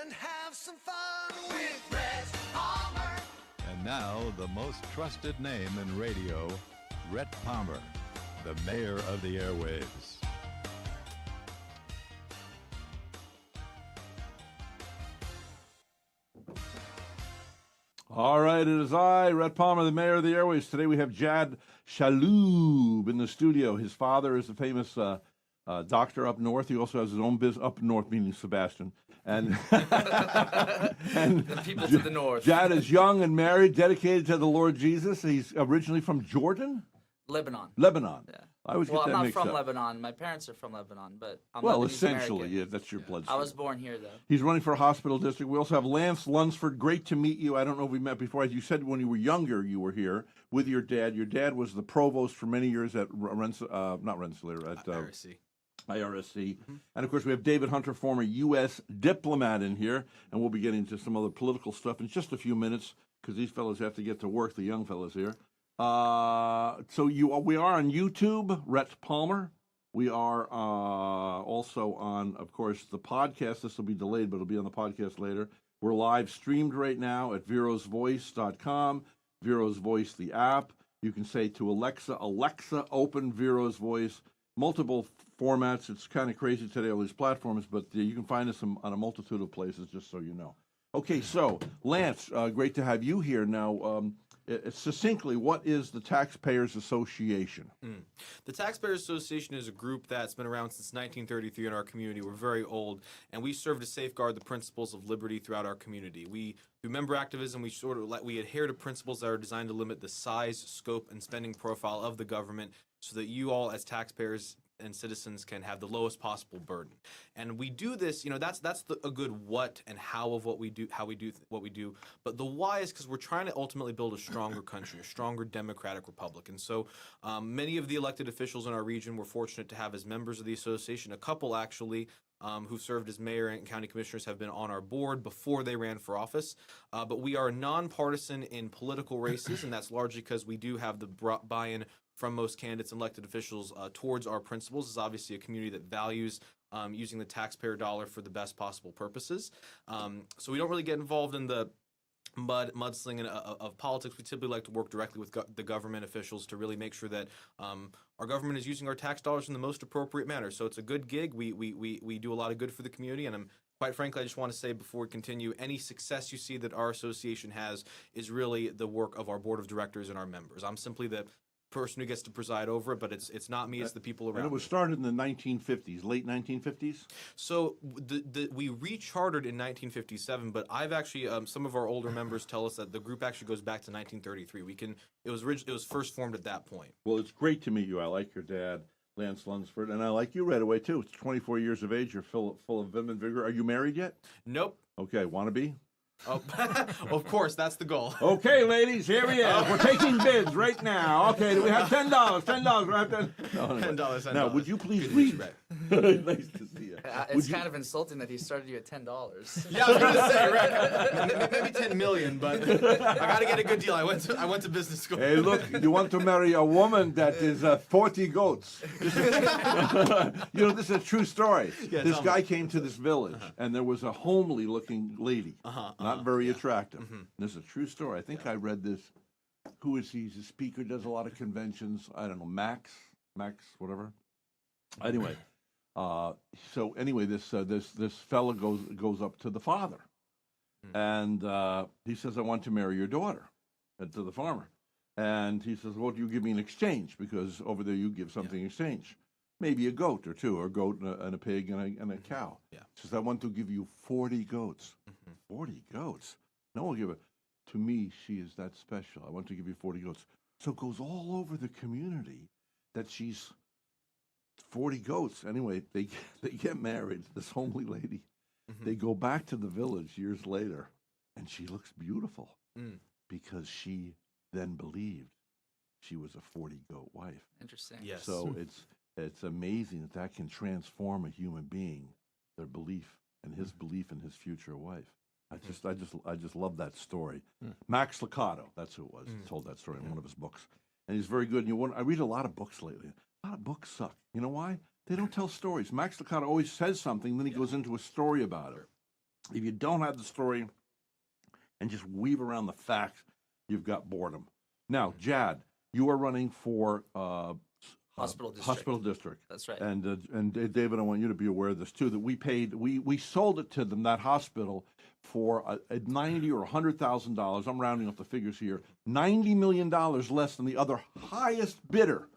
and have some fun with Rhett Palmer. And now, the most trusted name in radio, Rhett Palmer, the mayor of the airwaves. All right, it is I, Rhett Palmer, the mayor of the airwaves. Today we have Jad Shaloub in the studio. His father is a famous doctor up north. He also has his own business up north, meaning Sebastian. And, and the people to the north. Jad is young and married, dedicated to the Lord Jesus. He's originally from Jordan? Lebanon. Lebanon. Yeah. I always Well, get I'm that not mixed from up. Lebanon. My parents are from Lebanon, but I'm Well, Lebanese essentially, American. yeah, that's your blood. I was born here, though. He's running for a hospital district. We also have Lance Lunsford. Great to meet you. I don't know if we met before. As you said, when you were younger, you were here with your dad. Your dad was the provost for many years at not Rensselaer, at IRC. IRSC. And, of course, we have David Hunter, former U.S. diplomat in here, and we'll be getting into some other political stuff in just a few minutes because these fellows have to get to work, the young fellows here. We are on YouTube, Rhett Palmer. We are also on, of course, the podcast. This will be delayed, but it'll be on the podcast later. We're live streamed right now at verosvoice.com, Vero's Voice, the app. You can say to Alexa, Alexa, open Vero's Voice. Multiple formats. It's kind of crazy today, all these platforms, but you can find us on a multitude of places, just so you know. Okay, so, Lance, great to have you here. Now, succinctly, what is the Taxpayers Association? The Taxpayers Association is a group that's been around since 1933 in our community. We're very old, and we serve to safeguard the principles of liberty throughout our community. Through member activism, we adhere to principles that are designed to limit the size, scope, and spending profile of the government so that you all as taxpayers and citizens can have the lowest possible burden. And we do this, that's a good what and how of what we do, what we do. But the why is because we're trying to ultimately build a stronger country, a stronger democratic republic. And so many of the elected officials in our region we're fortunate to have as members of the association. A couple actually who've served as mayor and county commissioners have been on our board before they ran for office. But we are nonpartisan in political races, and that's largely because we do have the buy-in from most candidates and elected officials towards our principles. It's obviously a community that values using the taxpayer dollar for the best possible purposes. So we don't really get involved in the mudslinging of politics. We typically like to work directly with the government officials to really make sure that our government is using our tax dollars in the most appropriate manner. So it's a good gig. We do a lot of good for the community, and quite frankly, I just want to say before we continue, any success you see that our association has is really the work of our board of directors and our members. I'm simply the person who gets to preside over it, but it's not me, it's the people around me. And it was started in the 1950s, late 1950s? So we rechartered in 1957, but I've actually, some of our older members tell us that the group actually goes back to 1933. It was first formed at that point. Well, it's great to meet you. I like your dad, Lance Lunsford, and I like you right away, too. It's 24 years of age. You're full of vim and vigor. Are you married yet? Nope. Okay, want to be? Oh, of course, that's the goal. Okay, ladies, here we are. We're taking bids right now. Okay, do we have $10? $10. We have $10. Now, would you please read? Nice to see you. It's kind of insulting that he started you at $10. Yeah, I was going to say, right? Maybe 10 million, but I got to get a good deal. I went to business school. Hey, look, you want to marry a woman that is 40 goats. This is a true story. Yeah, this guy came to this village, and there was a homely-looking lady, not very attractive. This is a true story. I think I read this. Who is he? He's a speaker, does a lot of conventions. I don't know, Max, whatever. Anyway. This fella goes up to the father, and he says, "I want to marry your daughter," to the farmer, and he says, "Well, do you give me in exchange? Because over there you give something in exchange, maybe a goat or two, or a goat and a pig and a cow." Yeah. He says, "I want to give you 40 goats." 40 goats? No one will give it. To me, she is that special. I want to give you 40 goats. So it goes all over the community that she's 40 goats. Anyway, they get married, this homely lady. They go back to the village years later, and she looks beautiful because she then believed she was a 40-goat wife. Interesting. Yes. So it's amazing that can transform a human being, their belief and his belief in his future wife. I just love that story. Max Lucado, that's who it was. He told that story in one of his books, and he's very good. And I read a lot of books lately. A lot of books suck. You know why? They don't tell stories. Max Lucado always says something, then he goes into a story about it. If you don't have the story and just weave around the facts, you've got boredom. Now, Jad, you are running for Hospital district. Hospital district. That's right. And David, I want you to be aware of this too. That we sold it to them, that hospital, for a $90,000 or $100,000. I'm rounding up the figures here. $90 million less than the other highest bidder.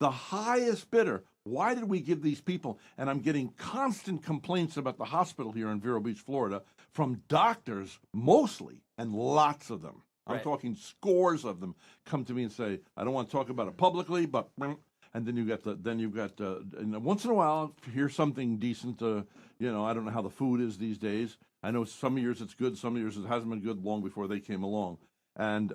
The highest bidder. Why did we give these people? And I'm getting constant complaints about the hospital here in Vero Beach, Florida, from doctors mostly, and lots of them. I'm Right. talking scores of them come to me and say, I don't want to talk about it publicly, but. And then you've got and once in a while, hear something decent. I don't know how the food is these days. I know some years it's good, some years it hasn't been good long before they came along. And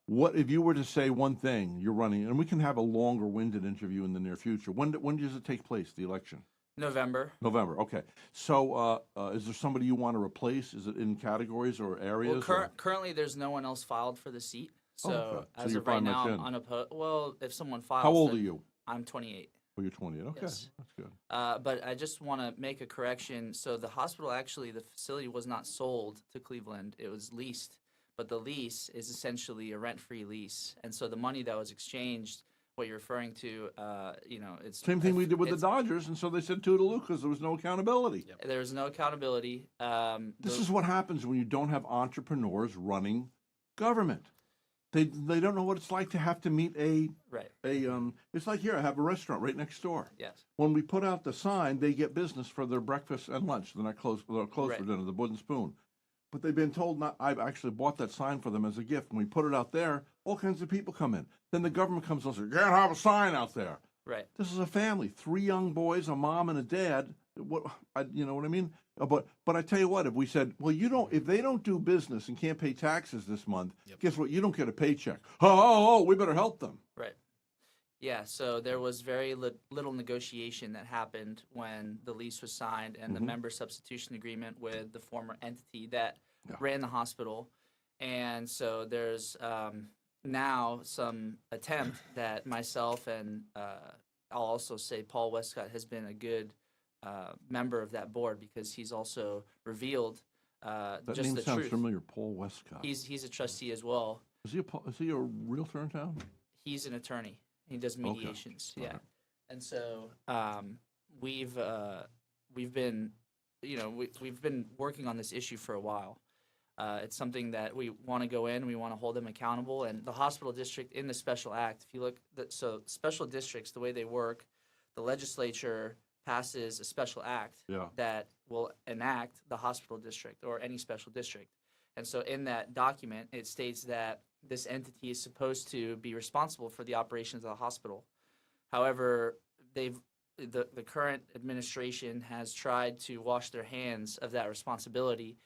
what if you were to say one thing you're running, and we can have a longer-winded interview in the near future. When does it take place, the election? November. November. Okay. So is there somebody you want to replace? Is it in categories or areas? Well, currently there's no one else filed for the seat. So okay. So as you're of right pretty now, much I'm in. unopposed. Well, if someone files, How old are then you? I'm 28. Oh, you're 28. Okay, Yes. that's good. But I just want to make a correction. So the hospital, actually, the facility was not sold to Cleveland. It was leased. But the lease is essentially a rent-free lease. And so the money that was exchanged, what you're referring to, it's... Same thing we did with the it's- Dodgers, and so they said toodaloo because there was no accountability. There was no accountability. This is what happens when you don't have entrepreneurs running government. They don't know what it's like to have to meet Right. It's like here, I have a restaurant right next door. Yes. When we put out the sign, they get business for their breakfast and lunch. They're not closed. They're closed Right. for dinner. The wooden spoon. But they've been told not. I've actually bought that sign for them as a gift. When we put it out there, all kinds of people come in. Then the government comes and says, "You can't have a sign out there." Right. This is a family, 3 young boys, a mom and a dad. You know what I mean? But I tell you what, if we said, well, if they don't do business and can't pay taxes this month, guess what? You don't get a paycheck. Oh, we better help them. Right. Yeah, so there was very little negotiation that happened when the lease was signed and the member substitution agreement with the former entity that ran the hospital. And so there's now some attempt that myself and I'll also say Paul Westcott has been a good member of that board because he's also revealed That just name the sounds truth. familiar. Paul Westcott. He's a trustee as well. Is he a realtor in town? He's an attorney. He does mediations. All Yeah, right. and so we've been, we've been working on this issue for a while. It's something that we want to go in. We want to hold them accountable. And the hospital district in the special act, if you look, so special districts, the way they work, the legislature passes a special act that will enact the hospital district or any special district. And so in that document, it states that this entity is supposed to be responsible for the operations of the hospital. However, the current administration has tried to wash their hands of that responsibility,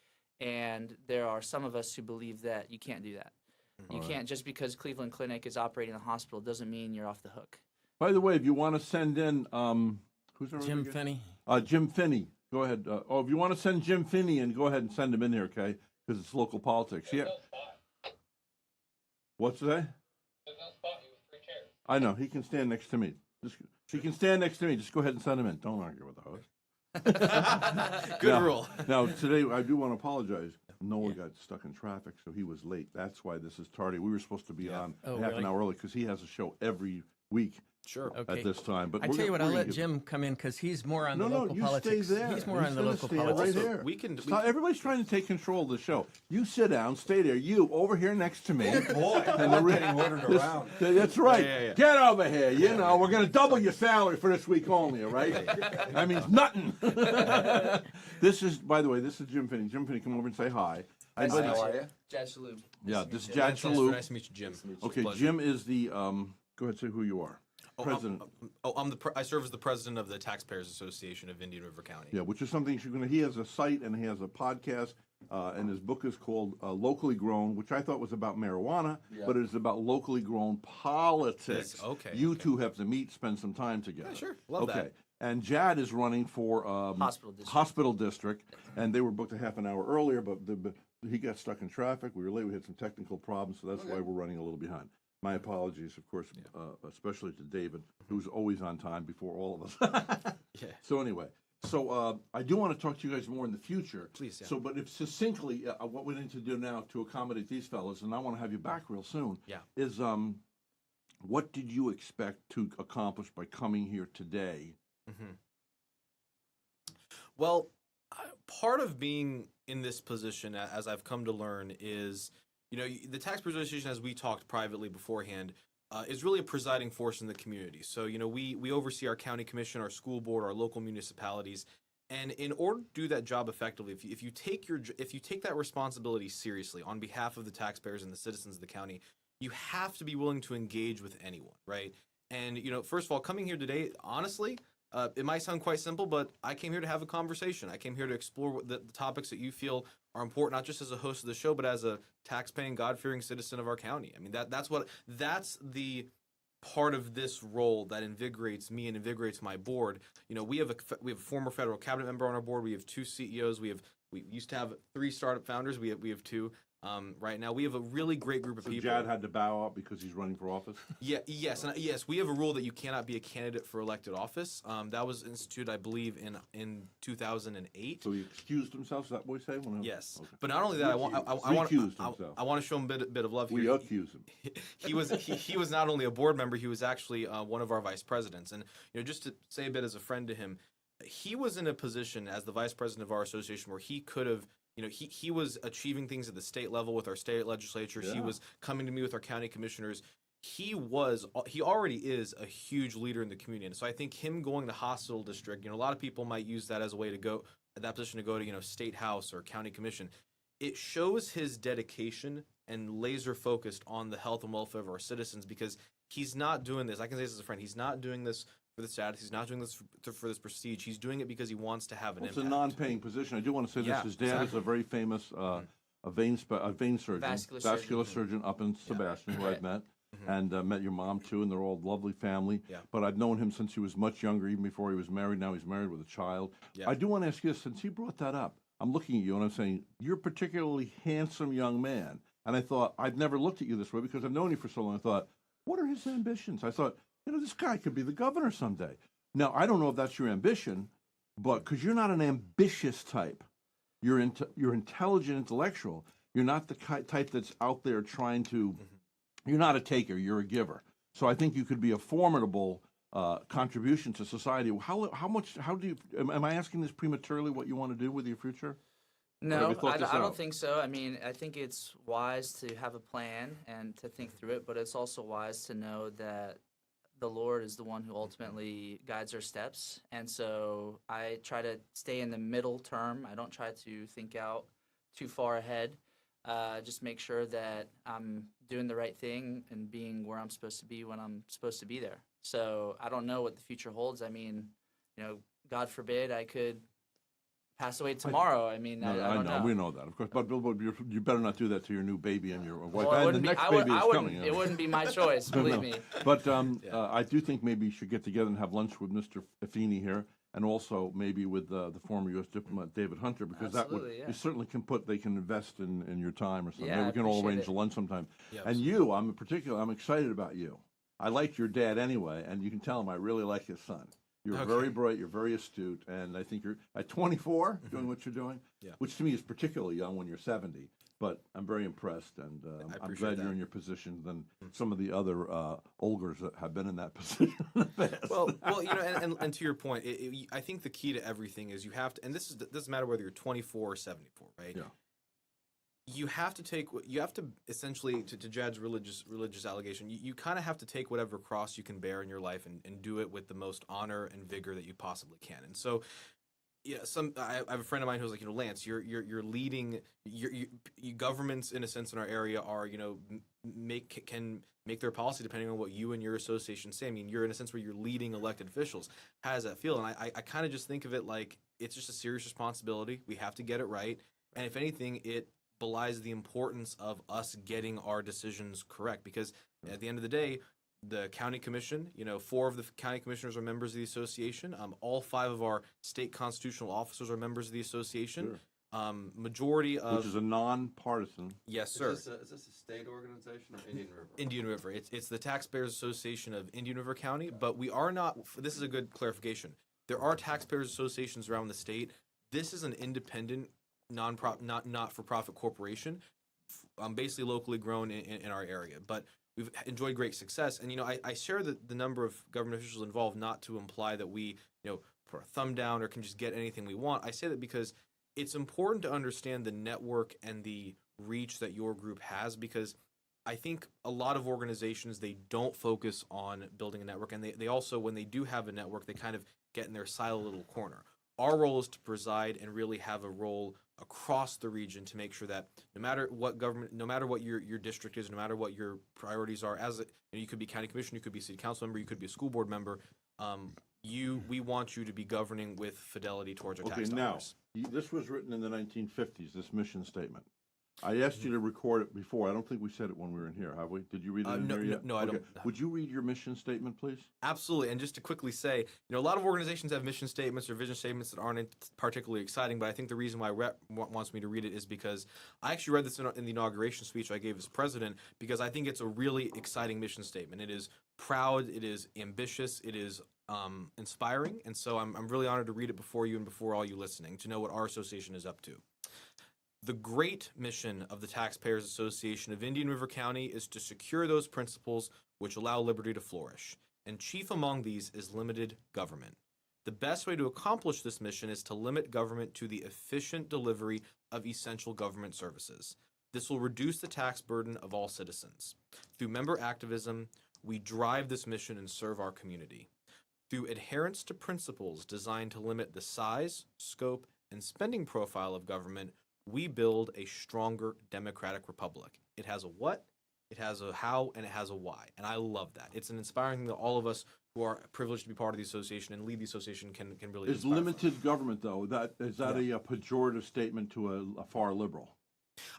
and there are some of us who believe that you can't do that. You can't, just because Cleveland Clinic is operating the hospital doesn't mean you're off the hook. By the way, if you want to send in, who's our Jim other guy? Finney. Jim Finney. Go ahead. If you want to send Jim Finney in, go ahead and send him in here, okay? Because it's local politics. Yeah. What's that? There's no spot. You have 3 chairs. I know. He can stand next to me. He can stand next to me. Just go ahead and send him in. Don't argue with the host. Good rule. Now, today, I do want to apologize. Noah got stuck in traffic, so he was late. That's why this is tardy. We were supposed to be on half an really? hour early because he has a show every week Sure. Okay. at this time. But I we're tell you gonna- what, I'll we're let gonna Jim come in because he's more on No, the no, local you politics. stay there. He's more He's on the gonna local stand politics. right here. We can. Stop. Everybody's trying to take control of the show. You sit down, stay there. You over here next to me. Boy, I'm getting ordered around. That's right. Yeah. Get over here. You know, we're going to double your salary for this week only, all right? That means nothing. This is, by the way, this is Jim Finney. Jim Finney, come over and say hi. How are you? Jad Shalhoub. Yeah, this is Nice Jad to Shalhoub. Nice to meet you, Jim. Okay, Pleasure. Jim is the, go ahead, say who you are. President. I serve as the president of the Taxpayers Association of Indian River County. Yeah, which is something he has a site and he has a podcast, and his book is called Locally Grown, which I thought was about marijuana, but it is about locally grown politics. Yes, okay, You okay. two have to meet, spend some time together. Yeah, sure. Love that. Okay. And Jad is running for Hospital district. and they were booked a half an hour earlier, but he got stuck in traffic. We were late. We had some technical problems, so that's why we're running a little behind. My apologies, of course, especially to David, who's always on time before all of us. Yeah. So anyway, So I do want to talk to you guys more in the future. Please, yeah. So, but if succinctly, what we need to do now to accommodate these fellas, and I want to have you back real soon, Yeah. is what did you expect to accomplish by coming here today? Well, part of being in this position, as I've come to learn, is, the Taxpayers Association, as we talked privately beforehand, is really a presiding force in the community. So, we oversee our county commission, our school board, our local municipalities. And in order to do that job effectively, if you take that responsibility seriously on behalf of the taxpayers and the citizens of the county, you have to be willing to engage with anyone, right? And, first of all, coming here today, honestly, it might sound quite simple, but I came here to have a conversation. I came here to explore the topics that you feel are important, not just as a host of the show, but as a tax-paying, God-fearing citizen of our county. I mean, that's the part of this role that invigorates me and invigorates my board. We have a former federal cabinet member on our board. We have 2 CEOs. We used to have 3 startup founders. We have 2. Right now, we have a really great group of So people. Jad had to bow out because he's running for office? Yes. We have a rule that you cannot be a candidate for elected office. That was instituted, I believe, in 2008. So he excused himself, is that what we say? Yes, Okay. but not only that, I want to show him a bit of love We here. accuse him. He was not only a board member, he was actually one of our vice presidents. And just to say a bit as a friend to him, he was in a position as the vice president of our association where he could have. He was achieving things at the state level with our state legislatures. Yeah. He was coming to me with our county commissioners. He already is a huge leader in the community. And so I think him going to hospital district, a lot of people might use that as a way to go, that position to go to, state house or county commission. It shows his dedication and laser focused on the health and welfare of our citizens, because he's not doing this. I can say this as a friend. He's not doing this for the status. He's not doing this for this prestige. He's doing it because he wants to have an It's impact. a non-paying position. I do want to say this. Yeah, His dad is exactly. a very famous a vein surgeon, Vascular surgeon up in Sebastian, who I've Right. met. And met your mom too, and they're all a lovely family. Yeah. But I've known him since he was much younger, even before he was married. Now he's married with a child. Yeah. I do want to ask you this, since you brought that up, I'm looking at you and I'm saying, you're a particularly handsome young man. And I thought, I've never looked at you this way because I've known you for so long. I thought, what are his ambitions? I thought, this guy could be the governor someday. Now, I don't know if that's your ambition, but because you're not an ambitious type. You're intelligent, intellectual. You're not the type that's out there trying to, you're not a taker, you're a giver. So I think you could be a formidable contribution to society. How do you, am I asking this prematurely, what you want to do with your future? No, thought this I out? don't think so. I mean, I think it's wise to have a plan and to think through it, but it's also wise to know that the Lord is the one who ultimately guides our steps. And so I try to stay in the middle term. I don't try to think out too far ahead. Just make sure that I'm doing the right thing and being where I'm supposed to be when I'm supposed to be there. So I don't know what the future holds. I mean, God forbid I could pass away tomorrow. I mean, I don't know. We know that, of course. But Bill, you better not do that to your new baby and your wife. Well, and the next baby is coming. It wouldn't be my choice, believe me. But I do think maybe you should get together and have lunch with Mr. Affini here, and also maybe with the former U.S. diplomat David Hunter, because Absolutely, yeah. you certainly can they can invest in your time or something. Yeah, Maybe I we can all appreciate arrange it. a lunch sometime. Yeah, And you, I'm excited about you. I like your dad anyway, and you can tell him I really like his son. You're Okay. very bright, you're very astute, and I think you're at 24 doing what you're doing, Yeah. which to me is particularly young when you're 70. But I'm very impressed, and I'm appreciate glad that. you're in your position than some of the other Olgers that have been in that position in the past. Well, and to your point, I think the key to everything is you have to, and this doesn't matter whether you're 24 or 74, right? Yeah. You have to essentially, to Jad's religious allegation, you kind of have to take whatever cross you can bear in your life and do it with the most honor and vigor that you possibly can. And so, yeah, I have a friend of mine who's like, Lance, you're leading, you governments in a sense in our area are, can make their policy depending on what you and your association say. I mean, you're in a sense where you're leading elected officials. How does that feel? And I kind of just think of it like it's just a serious responsibility. We have to get it right. And if anything, it belies the importance of us getting our decisions correct, because at the end of the day, the county commission, 4 of the county commissioners are members of the association. All 5 of our state constitutional officers are members of the association. Sure. Majority of Which is a non-partisan. yes, sir. Is this a state organization or Indian River? Indian River. It's the Taxpayers Association of Indian River County, but we are not. This is a good clarification. There are taxpayers associations around the state. This is an independent, not for profit corporation, basically locally grown in our area. But we've enjoyed great success. And, I share the number of government officials involved not to imply that we, put our thumb down or can just get anything we want. I say that because it's important to understand the network and the reach that your group has, because I think a lot of organizations, they don't focus on building a network, and they also, when they do have a network, they kind of get in their silo little corner. Our role is to preside and really have a role across the region to make sure that no matter what government, no matter what your district is, no matter what your priorities are, you could be county commissioner, you could be city council member, you could be a school board member, we want you to be governing with fidelity towards our tax dollars. Now, this was written in the 1950s, this mission statement. I asked you to record it before. I don't think we said it when we were in here, have we? Did you read it in here yet? No, I don't. Would you read your mission statement, please? Absolutely. And just to quickly say, a lot of organizations have mission statements or vision statements that aren't particularly exciting, but I think the reason why Rhett wants me to read it is because I actually read this in the inauguration speech I gave as president, because I think it's a really exciting mission statement. It is proud, it is ambitious, it is inspiring, and so I'm really honored to read it before you and before all you listening, to know what our association is up to. The great mission of the Taxpayers Association of Indian River County is to secure those principles which allow liberty to flourish, and chief among these is limited government. The best way to accomplish this mission is to limit government to the efficient delivery of essential government services. This will reduce the tax burden of all citizens. Through member activism, we drive this mission and serve our community. Through adherence to principles designed to limit the size, scope, and spending profile of government, we build a stronger democratic republic. It has a what, it has a how, and it has a why. And I love that. It's an inspiring thing that all of us who are privileged to be part of the association and lead the association can really Is limited government, though, is that a pejorative statement to a far liberal?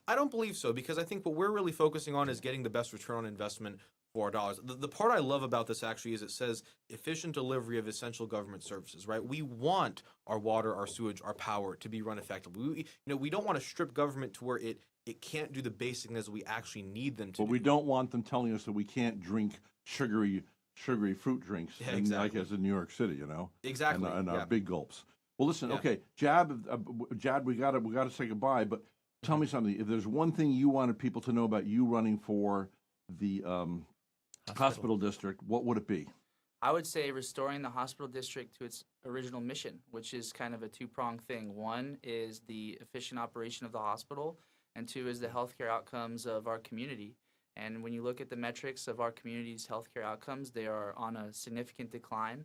I don't believe so, because I think what we're really focusing on is getting the best return on investment for our dollars. The part I love about this actually is it says efficient delivery of essential government services, right? We want our water, our sewage, our power to be run effectively. We don't want to strip government to where it can't do the basic things that we actually need them to do. But we don't want them telling us that we can't drink sugary fruit drinks, like as in New York City, Exactly. And our big gulps. Well, listen, okay, Jad, we gotta say goodbye. But tell me something. If there's one thing you wanted people to know about you running for the hospital district, what would it be? I would say restoring the hospital district to its original mission, which is kind of a two-pronged thing. One is the efficient operation of the hospital, and two is the healthcare outcomes of our community. And when you look at the metrics of our community's healthcare outcomes, they are on a significant decline.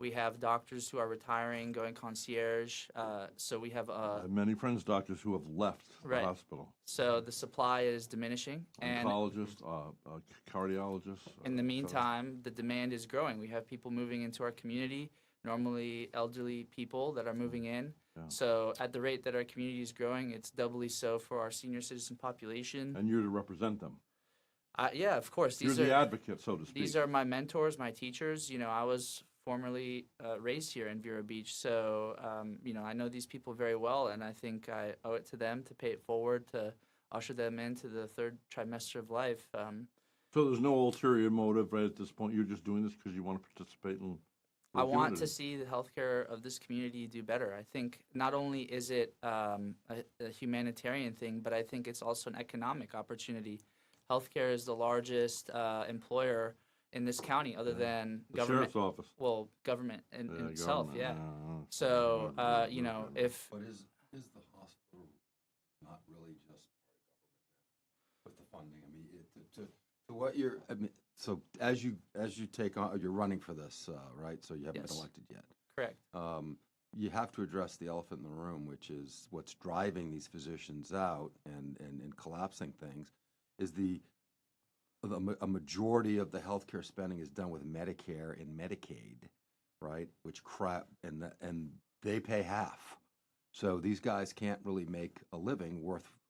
We have doctors who are retiring, going concierge. So we have I have many friends, doctors, who have left the hospital. So the supply is diminishing, and Oncologists, cardiologists. in the meantime, the demand is growing. We have people moving into our community, normally elderly people that are moving in. Yeah. So at the rate that our community is growing, it's doubly so for our senior citizen population. And you're to represent them. Yeah, of course. You're the advocate, so to speak. These are my mentors, my teachers. I was formerly raised here in Vero Beach, so I know these people very well, and I think I owe it to them to pay it forward, to usher them into the third trimester of life. So there's no ulterior motive right at this point. You're just doing this because you want to participate in. I want to see the healthcare of this community do better. I think not only is it a humanitarian thing, but I think it's also an economic opportunity. Healthcare is the largest employer in this county, other than The government. sheriff's office. Well, government in itself, government, So, if But is the hospital not really just part of government now with the funding? I mean, to what so as you take on, you're running for this, right? So you haven't been Yes. elected yet. correct, You have to address the elephant in the room, which is what's driving these physicians out and collapsing things, is a majority of the healthcare spending is done with Medicare and Medicaid, right? Which and they pay half. So these guys can't really make a living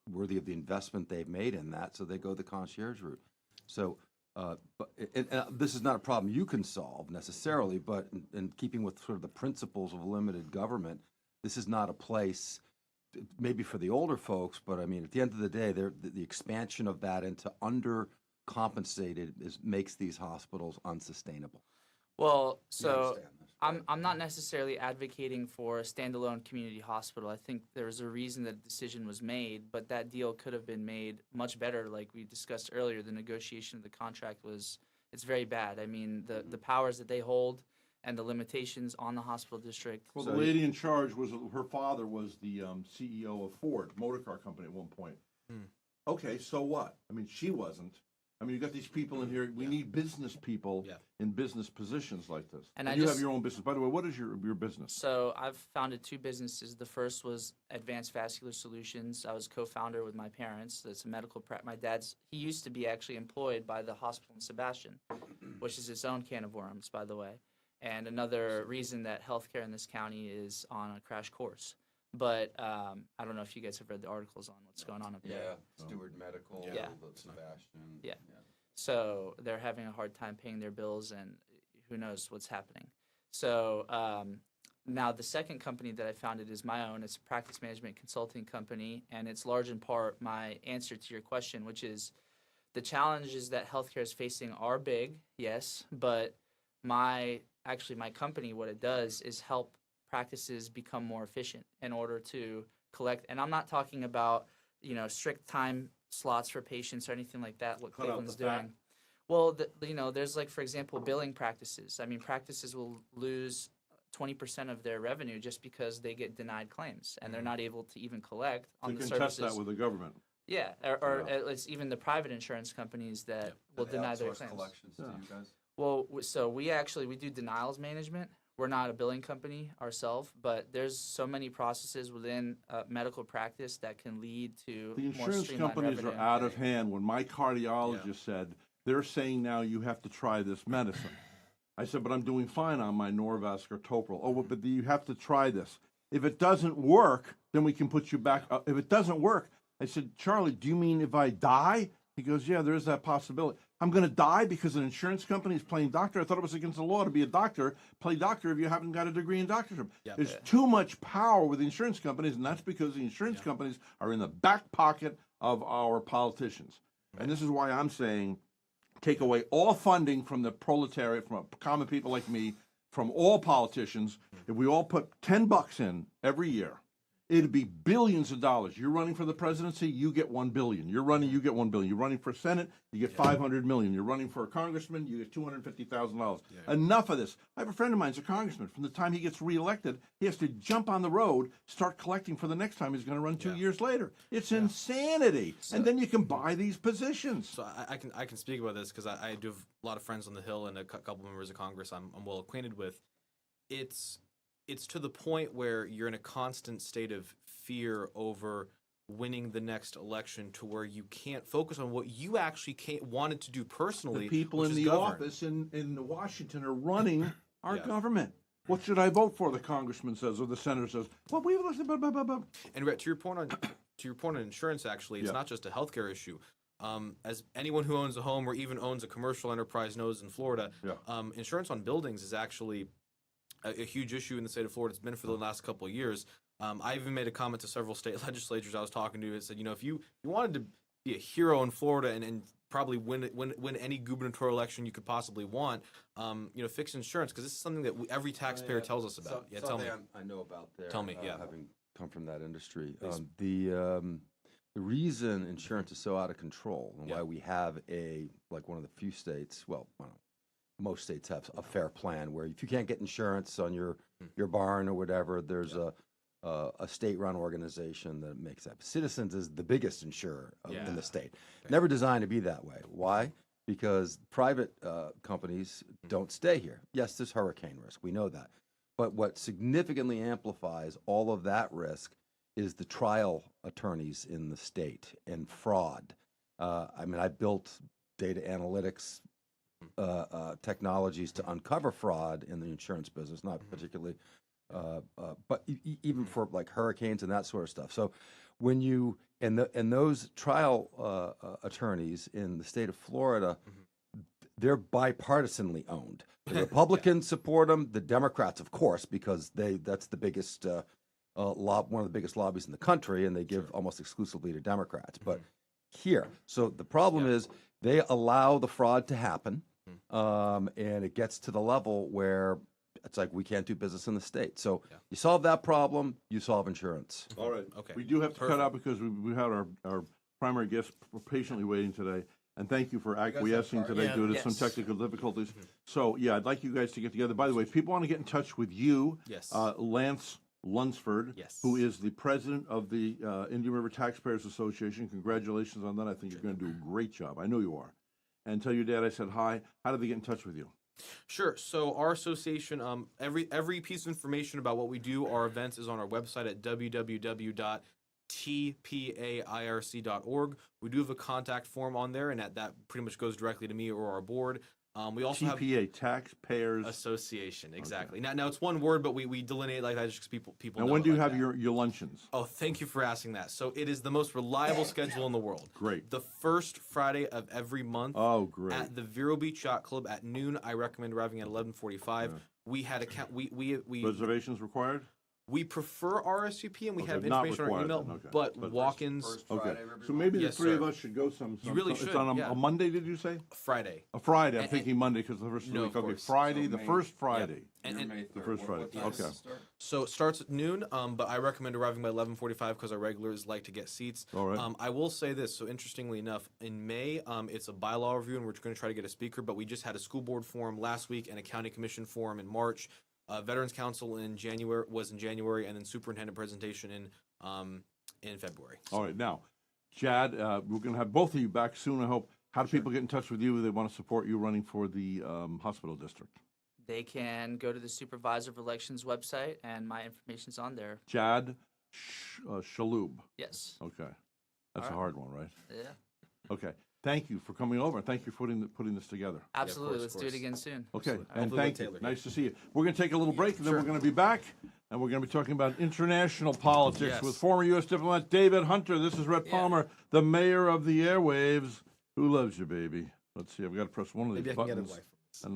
worthy of the investment they've made in that. So they go the concierge route. So, this is not a problem you can solve necessarily, but in keeping with sort of the principles of limited government, this is not a place. Maybe for the older folks, but I mean, at the end of the day, the expansion of that into undercompensated makes these hospitals unsustainable. well, You so understand this, I'm not necessarily advocating for a standalone community hospital. I think there's a reason that the decision was made, but that deal could have been made much better. Like we discussed earlier, the negotiation of the contract it's very bad. I mean, the powers that they hold and the limitations on the hospital district. Well, the lady in charge was her father was the CEO of Ford Motor Car Company at one point. Okay, so what? I mean, she wasn't. I mean, you got these people in here. We need business people in business positions like this. And you have your own business. By the way, what is your business? So I've founded 2 businesses. The first was Advanced Vascular Solutions. I was co-founder with my parents. That's a medical my dad's, he used to be actually employed by the hospital in Sebastian, which is its own can of worms, by the way. And another reason that healthcare in this county is on a crash course. But I don't know if you guys have read the articles on what's going on up there. Yeah, Steward Medical, Sebastian. Yeah. So they're having a hard time paying their bills, and who knows what's happening. So now the second company that I founded is my own. It's a practice management consulting company, and it's large in part my answer to your question, which is the challenges that healthcare is facing are big, yes, but my company, what it does is help practices become more efficient in order to collect. And I'm not talking about, strict time slots for patients or anything like that, what Cleveland's doing. Well, there's like, for example, billing practices. I mean, practices will lose 20% of their revenue just because they get denied claims and they're not able to even collect on the services. You can test that with the government. Yeah, or it's even the private insurance companies that will deny their claims. Collections to you guys? Well, so we do denials management. We're not a billing company ourselves, but there's so many processes within medical practice that can lead to The more insurance streamlined companies revenue. are out of hand. When my cardiologist said, they're saying now you have to try this medicine. I said, but I'm doing fine on my Norvasc or Toprol. Oh, but you have to try this. If it doesn't work, then we can put you back. If it doesn't work, I said, Charlie, do you mean if I die? He goes, yeah, there is that possibility. I'm going to die because an insurance company is playing doctor. I thought it was against the law to be a doctor, play doctor if you haven't got a degree in doctorship. There's too much power with the insurance companies, and that's because the insurance companies are in the back pocket of our politicians. And this is why I'm saying take away all funding from the proletariat, from common people like me, from all politicians. If we all put $10 in every year, it'd be billions of dollars. You're running for the presidency, you get $1 billion. You get $1 billion. You're running for Senate, you get $500 million. You're running for a congressman, you get $250,000. Enough of this. I have a friend of mine who's a congressman. From the time he gets reelected, he has to jump on the road, start collecting for the next time he's going to run 2 years later. It's insanity. So, and then you can buy these positions. So I can speak about this because I do have a lot of friends on the Hill and a couple members of Congress I'm well acquainted with. It's to the point where you're in a constant state of fear over winning the next election, to where you can't focus on what you actually wanted to do personally. The people in the office in Washington are running our government. What should I vote for? The congressman says, or the senator says. Well, we listen. And Rhett, to your point on insurance, actually, it's not just a healthcare issue. As anyone who owns a home or even owns a commercial enterprise knows in Florida, insurance on buildings is actually a huge issue in the state of Florida. It's been for the last couple of years. I even made a comment to several state legislatures I was talking to. It said, if you wanted to be a hero in Florida and probably win any gubernatorial election you could possibly want, fix insurance, because this is something that every taxpayer tells us about. Tell me. I know about there. Tell me. Having come from that industry, the reason insurance is so out of control and why we have one of the few states, most states have a fair plan where if you can't get insurance on your barn or whatever, there's a state-run organization that makes that. Citizens is the biggest insurer in the state. Never designed to be that way. Why? Because private companies don't stay here. Yes, there's hurricane risk. We know that. But what significantly amplifies all of that risk is the trial attorneys in the state and fraud. I built data analytics technologies to uncover fraud in the insurance business, not particularly, but even for like hurricanes and that sort of stuff. So when you, and those trial attorneys in the state of Florida, they're bipartisanly owned. The Republicans support them, the Democrats, of course, because that's the biggest, one of the biggest lobbies in the country, and they give almost exclusively to Democrats. But here, so the problem is they allow the fraud to happen. And it gets to the level where it's like we can't do business in the state. So you solve that problem, you solve insurance. All right. Okay. We do have to cut out because we had our primary guest patiently waiting today. And thank you for acquiescing today due to some technical difficulties. So, yeah, I'd like you guys to get together. By the way, if people want to get in touch with you, Yes. Lance Lunsford, Yes. who is the president of the Indian River Taxpayers Association. Congratulations on that. I think you're going to do a great job. I know you are. And tell your dad I said hi. How did they get in touch with you? Sure. So our association, every piece of information about what we do, our events, is on our website at www.tpairc.org. We do have a contact form on there, and that pretty much goes directly to me or our board. We also have TPA, Taxpayers Association, exactly. Now it's one word, but we delineate like that just because people And know when it do you like have that. your luncheons? Oh, thank you for asking that. So it is the most reliable schedule in the world. Great. The first Friday of every month. Oh, great. At the Vero Beach Yacht Club at noon. I recommend arriving at 11:45. We had we Reservations required? we prefer RSVP and we Okay, have not information on our required email, then, okay. but But walk-ins Okay. So maybe the Yes, three of sir. us should go some. really It's should, on yeah. a Monday, did you say? Friday. A Friday. I'm And- thinking Monday because the first of the No, week. of Okay, course. Friday, So the May- first Friday. And The first Friday. Okay. So it starts at noon, but I recommend arriving by 11:45 because our regulars like to get seats. All right. I will say this. So interestingly enough, in May, it's a bylaw review, and we're going to try to get a speaker. But we just had a school board forum last week and a county commission forum in March. Veterans Council in January, and then superintendent presentation in February. All right. Now, Chad, we're going to have both of you back soon, I hope. How do people get in touch with you if they want to support you running for the hospital district? They can go to the Supervisor of Elections website, and my information's on there. Chad Shaloub. Yes. Okay. That's a All right. hard one, right? Yeah. Okay. Thank you for coming over. Thank you for putting this together. Absolutely. course, Let's do it again soon. Okay, and Hopefully with thank you. Taylor. Nice to see you. We're going to take a little break, and then we're going to be back, and we're going to be talking about international politics Yes. with former U.S. diplomat David Hunter. This is Rhett Palmer, the mayor of the airwaves. Who loves you, baby? Let's see. I've got to press one of these Maybe I can get a buttons. wife.